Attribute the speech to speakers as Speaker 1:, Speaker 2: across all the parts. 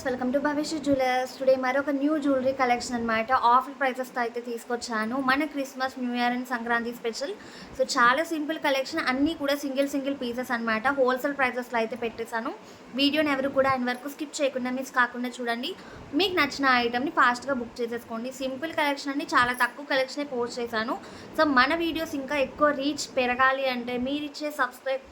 Speaker 1: Welcome to భవిష్య jewellers. Today మరొక new jewellery collection అనమాట. ఆఫర్ ప్రైసెస్తో అయితే తీసుకొచ్చాను. మన Christmas, new year and Sankranti special. So చాలా సింపుల్ కలెక్షన్, అన్నీ కూడా సింగిల్ పీసెస్ అనమాట. హోల్సేల్ ప్రైసెస్లో అయితే పెట్టేశాను. వీడియోని ఎవరు కూడా ఆయన వరకు స్కిప్ చేయకుండా, మిస్ కాకుండా చూడండి. మీకు నచ్చిన ఐటమ్ని ఫాస్ట్గా బుక్ చేసేసుకోండి. సింపుల్ కలెక్షన్ అండి, చాలా తక్కువ కలెక్షనే పోస్ట్ చేశాను. సో మన వీడియోస్ ఇంకా ఎక్కువ రీచ్ పెరగాలి అంటే మీరు ఇచ్చే సబ్స్క్రైబ్,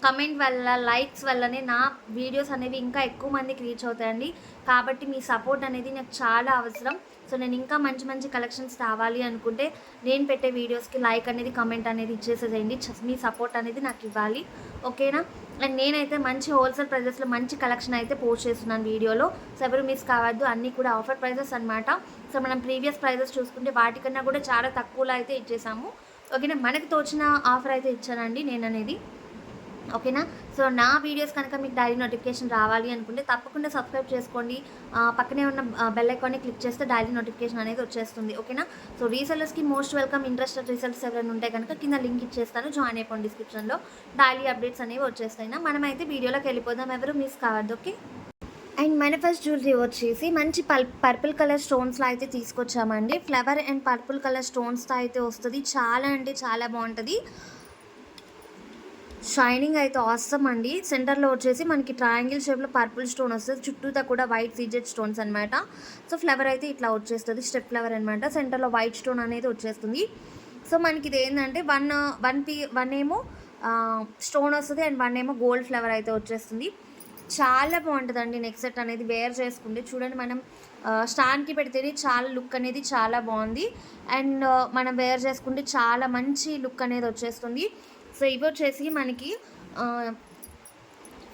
Speaker 1: కమెంట్ వల్ల, లైక్స్ వల్లనే నా వీడియోస్ అనేవి ఇంకా ఎక్కువ మందికి రీచ్ అవుతాయండి. కాబట్టి మీ సపోర్ట్ అనేది నాకు చాలా అవసరం. సో నేను ఇంకా మంచి కలెక్షన్స్ రావాలి అనుకుంటే నేను పెట్టే వీడియోస్కి లైక్ అనేది, కమెంట్ అనేది ఇచ్చేసేయండి. మీ సపోర్ట్ అనేది నాకు ఇవ్వాలి, ఓకేనా? అండ్ నేనైతే మంచి హోల్సేల్ ప్రైజెస్లో మంచి కలెక్షన్ అయితే పోస్ట్ చేస్తున్నాను వీడియోలో. సో ఎవరు మిస్ కావద్దు, అన్నీ కూడా ఆఫర్ ప్రైజెస్ అనమాట. సో మనం ప్రీవియస్ ప్రైజెస్ చూసుకుంటే వాటికన్నా కూడా చాలా తక్కువలో అయితే ఇచ్చేసాము, ఓకేనా? మనకు తోచిన ఆఫర్ అయితే ఇచ్చానండి నేను అనేది, ఓకేనా? సో నా వీడియోస్ కనుక మీకు డైలీ నోటిఫికేషన్ రావాలి అనుకుంటే తప్పకుండా సబ్స్క్రైబ్ చేసుకోండి. పక్కనే ఉన్న బెల్ ఐకాన్ని క్లిక్ చేస్తే డైలీ నోటిఫికేషన్ అనేది వచ్చేస్తుంది, ఓకేనా? సో రీసెల్లర్స్కి మోస్ట్ వెల్కమ్. ఇంట్రెస్టెడ్ రీసెల్లర్స్ ఎవరైనా ఉంటే కనుక కింద లింక్ ఇచ్చేస్తాను, జాయిన్ అయిపోండి. డిస్క్రిప్షన్లో డైలీ అప్డేట్స్ అనేవి వచ్చేస్తాయి. మనమైతే వీడియోలోకి వెళ్ళిపోదాం, ఎవరు మిస్ కావద్దు, ఓకే? అండ్ మన ఫస్ట్ జ్యువెలరీ వచ్చేసి మంచి పర్పుల్ కలర్ స్టోన్స్లో అయితే తీసుకొచ్చామండి. ఫ్లవర్ అండ్ పర్పుల్ కలర్ స్టోన్స్తో అయితే వస్తుంది. చాలా అంటే చాలా బాగుంటుంది. షైనింగ్ అయితే ఆసమ్ అండి. సెంటర్లో వచ్చేసి మనకి ట్రయాంగిల్ షేప్లో పర్పుల్ స్టోన్ వస్తుంది, చుట్టూతా కూడా వైట్ సీజెడ్ స్టోన్స్ అనమాట. సో ఫ్లవర్ అయితే ఇట్లా వచ్చేస్తుంది, స్టెప్ ఫ్లవర్ అనమాట. సెంటర్లో వైట్ స్టోన్ అనేది వచ్చేస్తుంది. సో మనకి ఇది ఏంటంటే వన్ ఏమో స్టోన్ వస్తుంది అండ్ వన్ ఏమో గోల్డ్ ఫ్లవర్ అయితే వచ్చేస్తుంది. చాలా బాగుంటుందండి నెక్ సెట్ అనేది వేర్ చేసుకుంటే. చూడండి, మనం స్టాండ్కి పెడితేనే చాలా లుక్ అనేది చాలా బాగుంది. అండ్ మనం వేర్ చేసుకుంటే చాలా మంచి లుక్ అనేది వచ్చేస్తుంది. సో ఇవి వచ్చేసి మనకి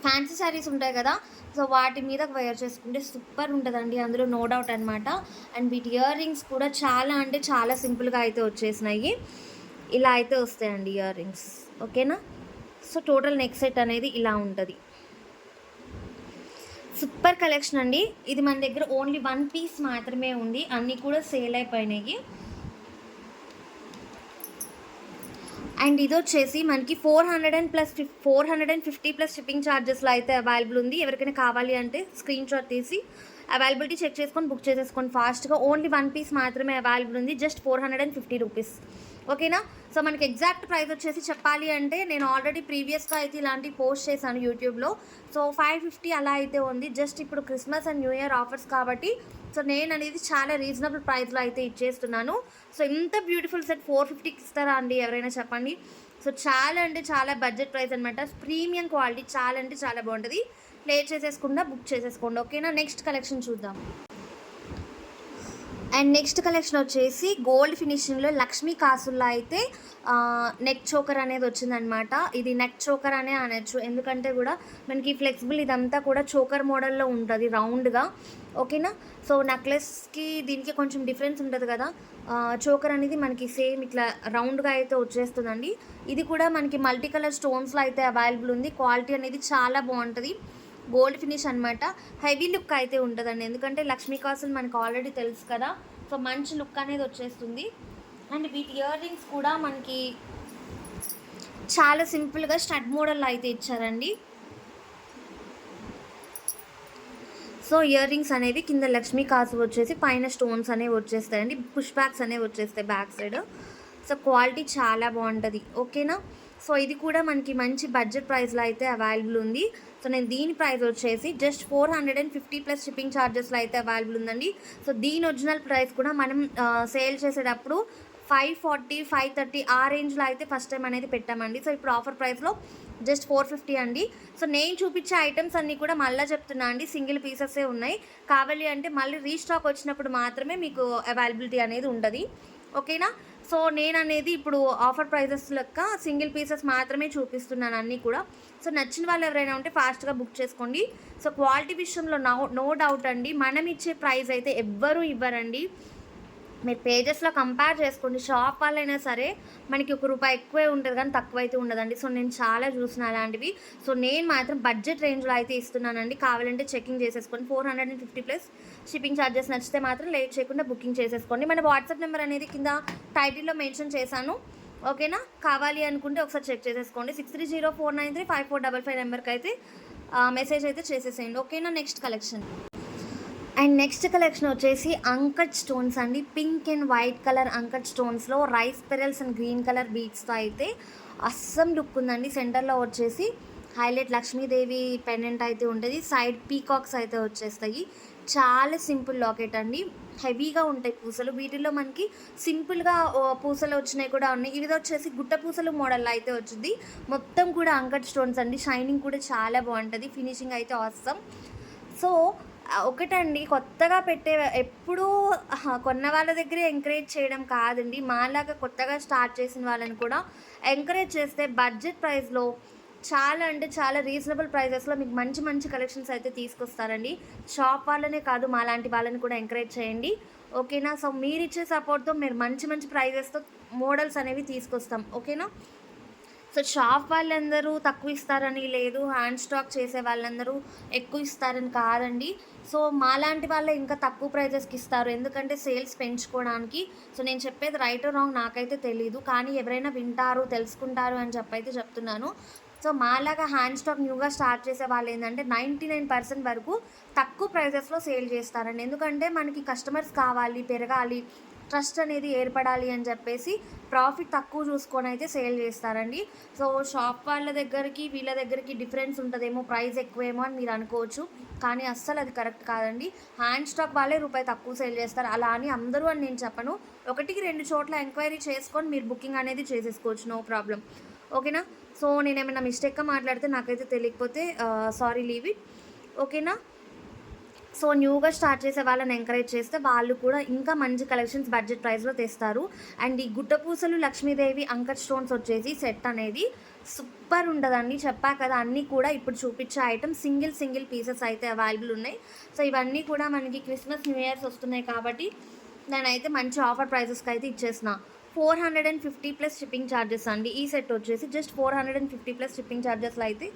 Speaker 1: ఫ్యాన్సీ శారీస్ ఉంటాయి కదా, సో వాటి మీద వేర్ చేసుకుంటే సూపర్ ఉంటుందండి, అందులో నో డౌట్ అనమాట. అండ్ వీటి ఇయర్ రింగ్స్ కూడా చాలా అంటే చాలా సింపుల్గా అయితే వచ్చేసినాయి. ఇలా అయితే వస్తాయండి ఇయర్ రింగ్స్, ఓకేనా? సో టోటల్ నెక్ సెట్ అనేది ఇలా ఉంటుంది. సూపర్ కలెక్షన్ అండి. ఇది మన దగ్గర ఓన్లీ 1 పీస్ మాత్రమే ఉంది, అన్నీ కూడా సేల్ అయిపోయినాయి. అండ్ ఇది వచ్చేసి మనకి 450 ప్లస్ షిప్పింగ్ ఛార్జెస్లో అయితే అవైలబుల్ ఉంది. ఎవరికైనా కావాలి అంటే స్క్రీన్ షాట్ తీసి అవైలబిలిటీ చెక్ చేసుకొని బుక్ చేసేసుకోండి ఫాస్ట్గా. ఓన్లీ 1 పీస్ మాత్రమే అవైలబుల్ ఉంది, జస్ట్ 450 రూపీస్, ఓకేనా? సో మనకి ఎగ్జాక్ట్ ప్రైస్ వచ్చేసి చెప్పాలి అంటే నేను ఆల్రెడీ ప్రీవియస్గా అయితే ఇలాంటివి పోస్ట్ చేశాను యూట్యూబ్లో. సో 550 అలా అయితే ఉంది. జస్ట్ ఇప్పుడు Christmas and new year offers కాబట్టి సో నేను అనేది చాలా రీజనబుల్ ప్రైస్లో అయితే ఇచ్చేస్తున్నాను. సో ఇంత బ్యూటిఫుల్ సెట్ 450కి ఇస్తారా అండి ఎవరైనా చెప్పండి? సో చాలా అంటే చాలా బడ్జెట్ ప్రైస్ అనమాట. ప్రీమియం క్వాలిటీ, చాలా అంటే చాలా బాగుంటుంది. లేట్ చేసేసుకుండా బుక్ చేసేసుకోండి, ఓకేనా? నెక్స్ట్ కలెక్షన్ చూద్దాం. అండ్ నెక్స్ట్ కలెక్షన్ వచ్చేసి గోల్డ్ ఫినిషింగ్లో లక్ష్మీ కాసుల్లో అయితే నెక్ చోకర్ అనేది వచ్చిందనమాట. ఇది నెక్ చోకర్ అనే అనొచ్చు, ఎందుకంటే కూడా మనకి ఫ్లెక్సిబుల్ ఇదంతా కూడా చోకర్ మోడల్లో ఉంటుంది రౌండ్గా, ఓకేనా? సో నెక్లెస్కి దీనికి కొంచెం డిఫరెన్స్ ఉంటుంది కదా. చోకర్ అనేది మనకి సేమ్ ఇట్లా రౌండ్గా అయితే వచ్చేస్తుందండి. ఇది కూడా మనకి మల్టీ కలర్ స్టోన్స్లో అయితే అవైలబుల్ ఉంది. క్వాలిటీ అనేది చాలా బాగుంటుంది, గోల్డ్ ఫినిష్ అనమాట. హెవీ లుక్ అయితే ఉంటుందండి, ఎందుకంటే లక్ష్మీ కాసులు మనకు ఆల్రెడీ తెలుసు కదా. సో మంచి లుక్ అనేది వచ్చేస్తుంది. అండ్ వీటి ఇయర్ రింగ్స్ కూడా మనకి చాలా సింపుల్గా స్టడ్ మోడల్లో అయితే ఇచ్చారండి. సో ఇయర్ రింగ్స్ అనేవి కింద లక్ష్మీ కాసు వచ్చేసి పైన స్టోన్స్ అనేవి వచ్చేస్తాయండి. పుష్ బ్యాక్స్ అనేవి వచ్చేస్తాయి బ్యాక్ సైడ్. సో క్వాలిటీ చాలా బాగుంటుంది, ఓకేనా? సో ఇది కూడా మనకి మంచి బడ్జెట్ ప్రైస్లో అయితే అవైలబుల్ ఉంది. సో నేను దీని ప్రైస్ వచ్చేసి జస్ట్ 450 ప్లస్ షిప్పింగ్ ఛార్జెస్లో అయితే అవైలబుల్ ఉందండి. సో దీని ఒరిజినల్ ప్రైస్ కూడా మనం సేల్ చేసేటప్పుడు 540, 530 ఆ రేంజ్లో అయితే ఫస్ట్ టైం అనేది పెట్టామండి. సో ఇప్పుడు ఆఫర్ ప్రైస్లో జస్ట్ 450 అండి. సో నేను చూపించే ఐటమ్స్ అన్నీ కూడా మళ్ళీ చెప్తున్నా అండి, సింగిల్ పీసెసే ఉన్నాయి. కావాలి అంటే మళ్ళీ రీస్టాక్ వచ్చినప్పుడు మాత్రమే మీకు అవైలబిలిటీ అనేది ఉంటుంది, ఓకేనా? సో నేను అనేది ఇప్పుడు ఆఫర్ ప్రైజెస్ లెక్క సింగిల్ పీసెస్ మాత్రమే చూపిస్తున్నాను అన్నీ కూడా. సో నచ్చిన వాళ్ళు ఎవరైనా ఉంటే ఫాస్ట్గా బుక్ చేసుకోండి. సో క్వాలిటీ విషయంలో నో డౌట్ అండి, మనం ఇచ్చే ప్రైస్ అయితే ఎవ్వరూ ఇవ్వరండి. మీరు పేజెస్లో కంపేర్ చేసుకోండి, షాప్ వాళ్ళైనా సరే మనకి ₹1 ఎక్కువే ఉంటుంది కానీ తక్కువ అయితే ఉండదండి. సో నేను చాలా చూసిన అలాంటివి. సో నేను మాత్రం బడ్జెట్ రేంజ్లో అయితే ఇస్తున్నానండి. కావాలంటే చెకింగ్ చేసేసుకోండి. 450 ప్లస్ షిప్పింగ్ ఛార్జెస్ నచ్చితే మాత్రం లేట్ చేయకుండా బుకింగ్ చేసేసుకోండి. మన వాట్సాప్ నెంబర్ అనేది కింద టైటిల్లో మెన్షన్ చేశాను, ఓకేనా? కావాలి అనుకుంటే ఒకసారి చెక్ చేసేసుకోండి. 6304935455 నెంబర్కి అయితే మెసేజ్ అయితే చేసేసేయండి, ఓకేనా? Next collection and next collection వచ్చేసి అంకట్ స్టోన్స్ అండి. Pink and white colour uncut స్టోన్స్లో rice pearls and green colour బీడ్స్తో అయితే అస్సం లుక్ ఉందండి. సెంటర్లో వచ్చేసి హైలైట్ లక్ష్మీదేవి పెండెంట్ అయితే ఉంటుంది. సైడ్ పీకాక్స్ అయితే వచ్చేస్తాయి. చాలా సింపుల్ లాకెట్ అండి. హెవీగా ఉంటాయి పూసలు. వీటిల్లో మనకి సింపుల్గా పూసలు వచ్చినాయి కూడా ఉన్నాయి. ఇది వచ్చేసి గుట్ట పూసలు మోడల్లో అయితే వచ్చింది. మొత్తం కూడా అంకట్ స్టోన్స్ అండి. షైనింగ్ కూడా చాలా బాగుంటుంది. ఫినిషింగ్ అయితే అస్సం. సో ఒకటండి, కొత్తగా పెట్టే ఎప్పుడూ కొన్న వాళ్ళ దగ్గరే ఎంకరేజ్ చేయడం కాదండి. మాలాగా కొత్తగా స్టార్ట్ చేసిన వాళ్ళని కూడా ఎంకరేజ్ చేస్తే బడ్జెట్ ప్రైస్లో చాలా అంటే చాలా రీజనబుల్ ప్రైజెస్లో మీకు మంచి మంచి కలెక్షన్స్ అయితే తీసుకొస్తారండి. షాప్ వాళ్ళనే కాదు, మాలాంటి వాళ్ళని కూడా ఎంకరేజ్ చేయండి. ఓకేనా? సో మీరు ఇచ్చే సపోర్ట్తో మీరు మంచి మంచి ప్రైజెస్తో మోడల్స్ అనేవి తీసుకొస్తాం. ఓకేనా? సో షాప్ వాళ్ళందరూ తక్కువ ఇస్తారని లేదు, హ్యాండ్ స్టాక్ చేసే వాళ్ళందరూ ఎక్కువ ఇస్తారని కాదండి. సో మాలాంటి వాళ్ళే ఇంకా తక్కువ ప్రైజెస్కి ఇస్తారు, ఎందుకంటే సేల్స్ పెంచుకోవడానికి. సో నేను చెప్పేది రైట్ రాంగ్ నాకైతే తెలీదు, కానీ ఎవరైనా వింటారు తెలుసుకుంటారు అని చెప్పైతే చెప్తున్నాను. సో మాలాగా హ్యాండ్ స్టాక్ న్యూగా స్టార్ట్ చేసే వాళ్ళు ఏంటంటే 99% వరకు తక్కువ ప్రైజెస్లో సేల్ చేస్తారండి. ఎందుకంటే మనకి కస్టమర్స్ కావాలి, పెరగాలి, ట్రస్ట్ అనేది ఏర్పడాలి అని చెప్పేసి ప్రాఫిట్ తక్కువ చూసుకొని అయితే సేల్ చేస్తారండి. సో షాప్ వాళ్ళ దగ్గరికి వీళ్ళ దగ్గరికి డిఫరెన్స్ ఉంటుందేమో, ప్రైస్ ఎక్కువేమో అని మీరు అనుకోవచ్చు, కానీ అస్సలు అది కరెక్ట్ కాదండి. హ్యాండ్ స్టాక్ వాళ్ళే రూపాయి తక్కువ సేల్ చేస్తారు. అలా అని అందరూ అని నేను చెప్పను. 1-2 చోట్ల ఎంక్వైరీ చేసుకొని మీరు బుకింగ్ అనేది చేసేసుకోవచ్చు, నో ప్రాబ్లం. ఓకేనా? సో నేను ఏమైనా మిస్టేక్గా మాట్లాడితే నాకైతే తెలియకపోతే సారీ, లీవ్ ఇట్. ఓకేనా? సో న్యూగా స్టార్ట్ చేసే వాళ్ళని ఎంకరేజ్ చేస్తే వాళ్ళు కూడా ఇంకా మంచి కలెక్షన్స్ బడ్జెట్ ప్రైస్లో తెస్తారు. అండ్ ఈ గుట్టపూసలు లక్ష్మీదేవి అంకట్ స్టోన్స్ వచ్చేసి సెట్ అనేది సూపర్ ఉంటుందండి. చెప్పా కదా, అన్నీ కూడా ఇప్పుడు చూపించే ఐటమ్ సింగిల్ పీసెస్ అయితే అవైలబుల్ ఉన్నాయి. సో ఇవన్నీ కూడా మనకి క్రిస్మస్ న్యూ ఇయర్స్ వస్తున్నాయి కాబట్టి నేనైతే మంచి ఆఫర్ ప్రైజెస్కి అయితే ఇచ్చేసిన. 450 ప్లస్ షిప్పింగ్ ఛార్జెస్ అండి. ఈ సెట్ వచ్చేసి జస్ట్ 450 ప్లస్ షిప్పింగ్ ఛార్జెస్లో అయితే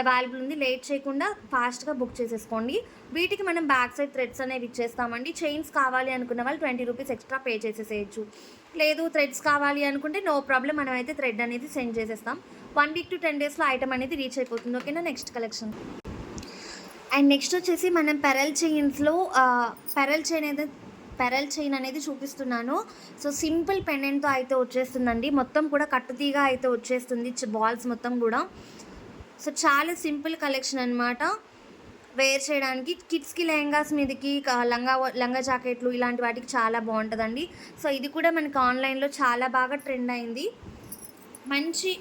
Speaker 1: అవైలబుల్ ఉంది. లేట్ చేయకుండా ఫాస్ట్గా బుక్ చేసేసుకోండి. వీటికి మనం బ్యాక్ సైడ్ థ్రెడ్స్ అనేవి ఇచ్చేస్తామండి. చైన్స్ కావాలి అనుకున్న వాళ్ళు 20 రూపీస్ ఎక్స్ట్రా పే చేసేసేయచ్చు. లేదు థ్రెడ్స్ కావాలి అనుకుంటే నో ప్రాబ్లం, మనం అయితే థ్రెడ్ అనేది సెండ్ చేసేస్తాం. 1 వీక్ to 10 డేస్లో ఐటమ్ అనేది రీచ్ అయిపోతుంది. ఓకేనా? Next collection. అండ్ నెక్స్ట్ వచ్చేసి మనం పెరల్ చైన్స్లో పెరల్ చైన్ అనేది చూపిస్తున్నాను. సో సింపుల్ పెండెంట్తో అయితే వచ్చేస్తుందండి. మొత్తం కూడా కట్టుతీగా అయితే వచ్చేస్తుంది, బాల్స్ మొత్తం కూడా. సో చాలా సింపుల్ కలెక్షన్ అనమాట. వేర్ చేయడానికి కిడ్స్కి లెహంగాస్ మీదకి లంగా జాకెట్లు ఇలాంటి వాటికి చాలా బాగుంటుందండి. సో ఇది కూడా మనకి ఆన్లైన్లో చాలా బాగా ట్రెండ్ అయింది. మంచి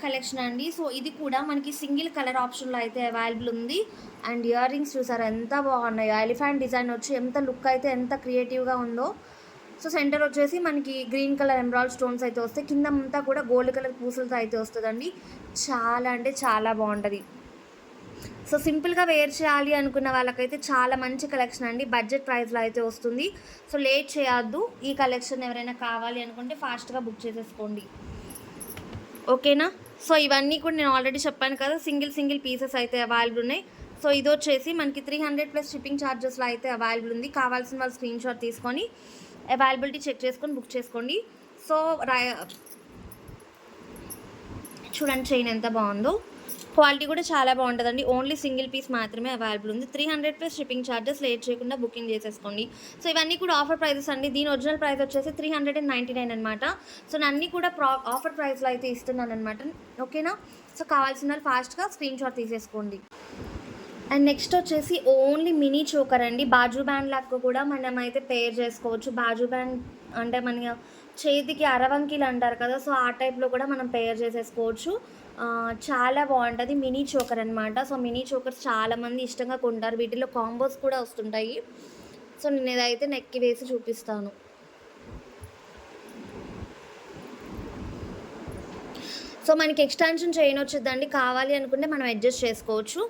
Speaker 1: కలెక్షన్ అండి. సో ఇది కూడా మనకి సింగిల్ కలర్ ఆప్షన్లో అయితే అవైలబుల్ ఉంది. అండ్ ఇయర్ రింగ్స్ చూసారా ఎంత బాగున్నాయో. ఎలిఫెంట్ డిజైన్ వచ్చి ఎంత లుక్ అయితే ఎంత క్రియేటివ్గా ఉందో. సో సెంటర్ వచ్చేసి మనకి గ్రీన్ కలర్ ఎమరాల్డ్ స్టోన్స్ అయితే వస్తాయి. కింద అంతా కూడా గోల్డ్ కలర్ పూసలతో అయితే వస్తుందండి. చాలా అంటే చాలా బాగుంటుంది. సో సింపుల్గా వేర్ చేయాలి అనుకున్న వాళ్ళకైతే చాలా మంచి కలెక్షన్ అండి. బడ్జెట్ ప్రైస్లో అయితే వస్తుంది. సో లేట్ చేయొద్దు. ఈ కలెక్షన్ ఎవరైనా కావాలి అనుకుంటే ఫాస్ట్గా బుక్ చేసేసుకోండి. ఓకేనా? సో ఇవన్నీ కూడా నేను ఆల్రెడీ చెప్పాను కదా, సింగిల్ పీసెస్ అయితే అవైలబుల్ ఉన్నాయి. సో ఇది వచ్చేసి మనకి 300 ప్లస్ షిప్పింగ్ ఛార్జెస్లో అయితే అవైలబుల్ ఉంది. కావాల్సిన వాళ్ళు స్క్రీన్ షాట్ తీసుకొని అవైలబిలిటీ చెక్ చేసుకొని బుక్ చేసుకోండి. సో చూడండి చైన్ ఎంత బాగుందో. క్వాలిటీ కూడా చాలా బాగుంటుందండి. ఓన్లీ సింగిల్ పీస్ మాత్రమే అవైలబుల్ ఉంది. 300 ప్లస్ షిప్పింగ్ ఛార్జెస్. లేట్ చేయకుండా బుకింగ్ చేసేసుకోండి. సో ఇవన్నీ కూడా ఆఫర్ ప్రైజెస్ అండి. దీని ఒరిజినల్ ప్రైస్ వచ్చేసి 399 అనమాట. సో నేను అన్నీ కూడా ఆఫర్ ప్రైస్లో అయితే ఇస్తున్నాను అనమాట. ఓకేనా? సో కావాల్సిన వాళ్ళు ఫాస్ట్గా స్క్రీన్ షాట్ తీసేసుకోండి. అండ్ నెక్స్ట్ వచ్చేసి ఓన్లీ మినీ చోకర్ అండి. బాజు బ్యాండ్ లాగా కూడా మనం అయితే పేర్ చేసుకోవచ్చు. బాజు బ్యాండ్ అంటే మన చేతికి అరవంకీలు అంటారు కదా, సో ఆ టైప్లో కూడా మనం పేర్ చేసేసుకోవచ్చు. చాలా బాగుంటుంది. మినీ చోకర్ అనమాట. సో మినీ చోకర్స్ చాలామంది ఇష్టంగా కొంటారు. వీటిలో కాంబోస్ కూడా వస్తుంటాయి. సో నేను ఇదైతే నెక్కి వేసి చూపిస్తాను. సో మనకి ఎక్స్టెన్షన్ చైన్ వచ్చేదండి. కావాలి అనుకుంటే మనం అడ్జస్ట్ చేసుకోవచ్చు.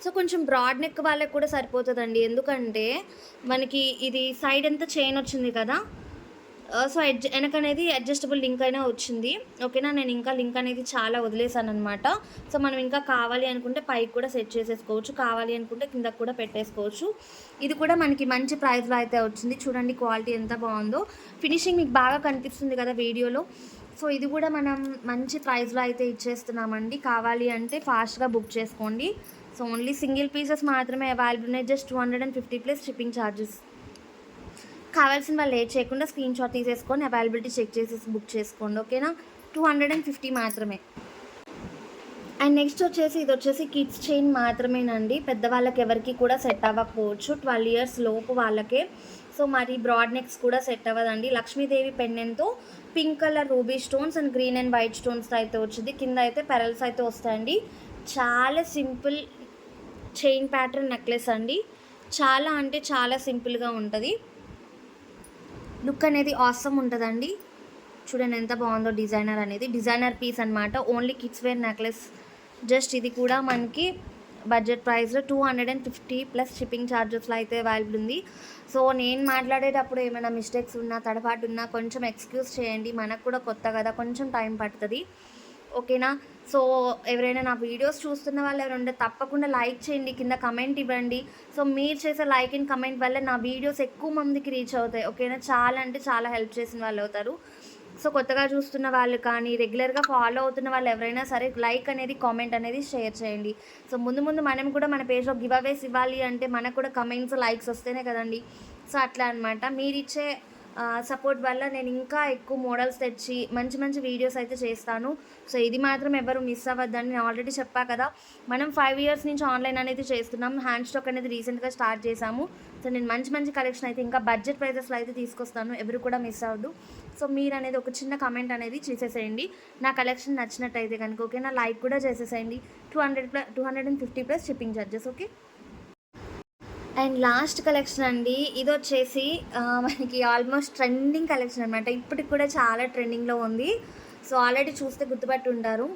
Speaker 1: సో కొంచెం బ్రాడ్ నెక్ వాళ్ళకి కూడా సరిపోతుందండి. ఎందుకంటే మనకి ఇది సైడ్ ఎంత చైన్ వచ్చింది కదా, సో వెనక అనేది అడ్జస్టబుల్ లింక్ అయినా వచ్చింది. ఓకేనా? నేను ఇంకా లింక్ అనేది చాలా వదిలేసాను అనమాట. సో మనం ఇంకా కావాలి అనుకుంటే పైకి కూడా సెట్ చేసేసుకోవచ్చు, కావాలి అనుకుంటే కిందకు కూడా పెట్టేసుకోవచ్చు. ఇది కూడా మనకి మంచి ప్రైస్లో అయితే వచ్చింది. చూడండి క్వాలిటీ ఎంత బాగుందో. ఫినిషింగ్ మీకు బాగా కనిపిస్తుంది కదా వీడియోలో. సో ఇది కూడా మనం మంచి ప్రైస్లో అయితే ఇచ్చేస్తున్నామండి. కావాలి అంటే ఫాస్ట్గా బుక్ చేసుకోండి. సో ఓన్లీ సింగిల్ పీసెస్ మాత్రమే అవైలబుల్ ఉన్నాయి. Just 250 plus shipping charges. కావాల్సిన వాళ్ళు లేట్ చేయకుండా స్క్రీన్ షాట్ తీసేసుకొని అవైలబిలిటీ చెక్ చేసేసి బుక్ చేసుకోండి. ఓకేనా, 250 మాత్రమే. అండ్ నెక్స్ట్ వచ్చేసి ఇది వచ్చేసి కిడ్స్ చైన్ మాత్రమేనండి. పెద్దవాళ్ళకి ఎవరికి కూడా సెట్ అవ్వకపోవచ్చు, 12 ఇయర్స్ లోపు వాళ్ళకే. సో మరి బ్రాడ్ నెక్స్ కూడా సెట్ అవ్వదండి. లక్ష్మీదేవి పెండెంట్తో pink colour ruby stones and green and white stones అయితే వచ్చింది. కింద అయితే పెరల్స్ అయితే వస్తాయండి. చాలా సింపుల్ చైన్ ప్యాటర్న్ నెక్లెస్ అండి. చాలా అంటే చాలా సింపుల్గా ఉంటుంది. లుక్ అనేది ఆసమ్ ఉంటుందండి. చూడండి ఎంత బాగుందో డిజైనర్ అనేది. డిజైనర్ పీస్ అనమాట. Only kids wear necklace. Just ఇది కూడా మనకి బడ్జెట్ ప్రైస్లో 250 ప్లస్ షిప్పింగ్ ఛార్జెస్లో అయితే అవైలబుల్ ఉంది. సో నేను మాట్లాడేటప్పుడు ఏమైనా మిస్టేక్స్ ఉన్నా తడబాటు ఉన్నా కొంచెం ఎక్స్క్యూజ్ చేయండి. మనకు కూడా కొత్త కదా, కొంచెం టైం పడుతుంది. ఓకేనా. సో ఎవరైనా నా వీడియోస్ చూస్తున్న వాళ్ళు ఎవరైనా తప్పకుండా లైక్ చేయండి, కింద కమెంట్ ఇవ్వండి. సో మీరు చేసే లైక్ అండ్ కమెంట్ వల్ల నా వీడియోస్ ఎక్కువ మందికి రీచ్ అవుతాయి. ఓకేనా, చాలా అంటే చాలా హెల్ప్ చేసిన వాళ్ళు అవుతారు. సో కొత్తగా చూస్తున్న వాళ్ళు కానీ రెగ్యులర్గా ఫాలో అవుతున్న వాళ్ళు ఎవరైనా సరే లైక్ అనేది కామెంట్ అనేది షేర్ చేయండి. సో ముందు ముందు మనం కూడా మన పేజ్లో గివ్ అవేస్ ఇవ్వాలి అంటే మనకు కూడా కమెంట్స్ లైక్స్ వస్తేనే కదండి. సో అట్లా అనమాట. మీరు ఇచ్చే సపోర్ట్ వల్ల నేను ఇంకా ఎక్కువ మోడల్స్ తెచ్చి మంచి మంచి వీడియోస్ అయితే చేస్తాను. సో ఇది మాత్రం ఎవరు మిస్ అవ్వద్దని నేను ఆల్రెడీ చెప్పా కదా. మనం 5 ఇయర్స్ నుంచి ఆన్లైన్ అనేది చేస్తున్నాం. హ్యాండ్ స్టాక్ అనేది రీసెంట్గా స్టార్ట్ చేశాము. సో నేను మంచి మంచి కలెక్షన్ అయితే ఇంకా బడ్జెట్ ప్రైజెస్లో అయితే తీసుకొస్తాను. ఎవరు కూడా మిస్ అవ్వద్దు. సో మీరు అనేది ఒక చిన్న కమెంట్ అనేది చేసేసేయండి నా కలెక్షన్ నచ్చినట్టయితే కనుక. ఓకేనా, లైక్ కూడా చేసేసేయండి. 250 plus shipping charges. Okay. And last collection అండి. ఇది వచ్చేసి మనకి ఆల్మోస్ట్ ట్రెండింగ్ కలెక్షన్ అనమాట. ఇప్పటికి కూడా చాలా ట్రెండింగ్లో ఉంది. సో ఆల్రెడీ చూస్తే గుర్తుపట్టి ఉంటారు.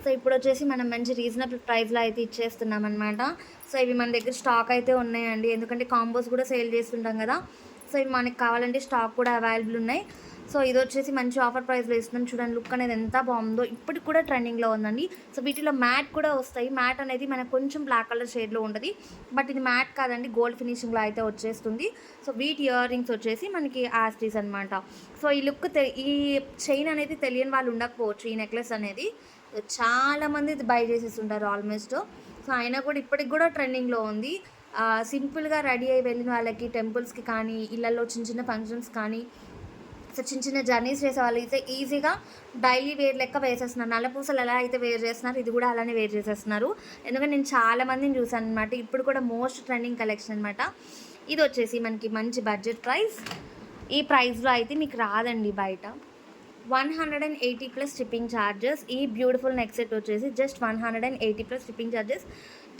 Speaker 1: సో ఇప్పుడు వచ్చేసి మనం మంచి రీజనబుల్ ప్రైస్లో అయితే ఇచ్చేస్తున్నాం అనమాట. సో ఇవి మన దగ్గర స్టాక్ అయితే ఉన్నాయండి, ఎందుకంటే కాంబోస్ కూడా సేల్ చేస్తుంటాం కదా. సో ఇవి మనకి కావాలంటే స్టాక్ కూడా అవైలబుల్ ఉన్నాయి. సో ఇది వచ్చేసి మంచి ఆఫర్ ప్రైస్లో ఇస్తున్నాం. చూడండి లుక్ అనేది ఎంత బాగుందో. ఇప్పటికి కూడా ట్రెండింగ్లో ఉందండి. సో వీటిలో మ్యాట్ కూడా వస్తాయి. మ్యాట్ అనేది మనకు కొంచెం బ్లాక్ కలర్ షేడ్లో ఉంటుంది, బట్ ఇది మ్యాట్ కాదండి, గోల్డ్ ఫినిషింగ్లో అయితే వచ్చేస్తుంది. సో వీటి ఇయర్ రింగ్స్ వచ్చేసి మనకి యాస్టీస్ అనమాట. సో ఈ లుక్ ఈ చైన్ అనేది తెలియని వాళ్ళు ఉండకపోవచ్చు. ఈ నెక్లెస్ అనేది చాలామంది ఇది బై చేసేస్తుంటారు ఆల్మోస్ట్. సో అయినా కూడా ఇప్పటికి కూడా ట్రెండింగ్లో ఉంది. సింపుల్గా రెడీ అయ్యి వెళ్ళిన వాళ్ళకి టెంపుల్స్కి కానీ ఇళ్ళల్లో చిన్న చిన్న ఫంక్షన్స్ కానీ సో చిన్న చిన్న జర్నీస్ చేసే వాళ్ళు అయితే ఈజీగా డైలీ వేర్ లెక్క వేసేస్తున్నారు. నల్లపూసలు ఎలా అయితే వేర్ చేస్తున్నారు ఇది కూడా అలానే వేర్ చేసేస్తున్నారు. ఎందుకంటే నేను చాలామందిని చూసాను అనమాట. ఇప్పుడు కూడా మోస్ట్ ట్రెండింగ్ కలెక్షన్ అనమాట. ఇది వచ్చేసి మనకి మంచి బడ్జెట్ ప్రైస్. ఈ ప్రైస్లో అయితే మీకు రాదండి బయట. 180 ప్లస్ షిప్పింగ్ ఛార్జెస్. ఈ బ్యూటిఫుల్ నెక్ సెట్ వచ్చేసి జస్ట్ 180 ప్లస్ షిప్పింగ్ ఛార్జెస్.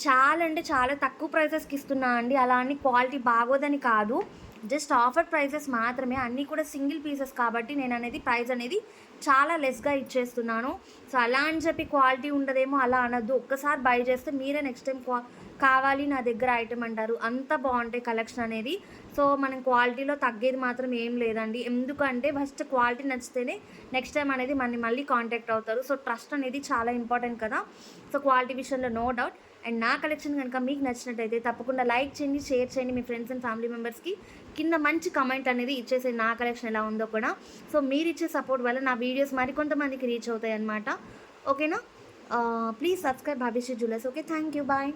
Speaker 1: చాలా అంటే చాలా తక్కువ ప్రైసెస్కి ఇస్తున్నా అండి. అలా అని క్వాలిటీ బాగోదని కాదు, జస్ట్ ఆఫర్ ప్రైసెస్ మాత్రమే. అన్నీ కూడా సింగిల్ పీసెస్ కాబట్టి నేను అనేది ప్రైస్ అనేది చాలా లెస్గా ఇచ్చేస్తున్నాను. సో అలా అని చెప్పి క్వాలిటీ ఉండదేమో అలా అనొద్దు. ఒక్కసారి బై చేస్తే మీరే నెక్స్ట్ టైం కావాలి నా దగ్గర ఐటమ్ అంటారు. అంత బాగుంటాయి కలెక్షన్ అనేది. సో మనం క్వాలిటీలో తగ్గేది మాత్రం ఏం లేదండి. ఎందుకంటే ఫస్ట్ క్వాలిటీ నచ్చితేనే నెక్స్ట్ టైం అనేది మళ్ళీ కాంటాక్ట్ అవుతారు. సో ట్రస్ట్ అనేది చాలా ఇంపార్టెంట్ కదా. సో క్వాలిటీ విషయంలో నో డౌట్. అండ్ నా కలెక్షన్ కనుక మీకు నచ్చినట్టయితే తప్పకుండా లైక్ చేయండి, షేర్ చేయండి మీ ఫ్రెండ్స్ అండ్ ఫ్యామిలీ మెంబర్స్కి. కింద మంచి కమెంట్ అనేది ఇచ్చేసేది నా కలెక్షన్ ఎలా ఉందో కూడా. సో మీరు ఇచ్చే సపోర్ట్ వల్ల నా వీడియోస్ మరికొంతమందికి రీచ్ అవుతాయి అన్నమాట. ఓకేనా. Please subscribe Bhagyashree jewellers. Okay, thank you, bye.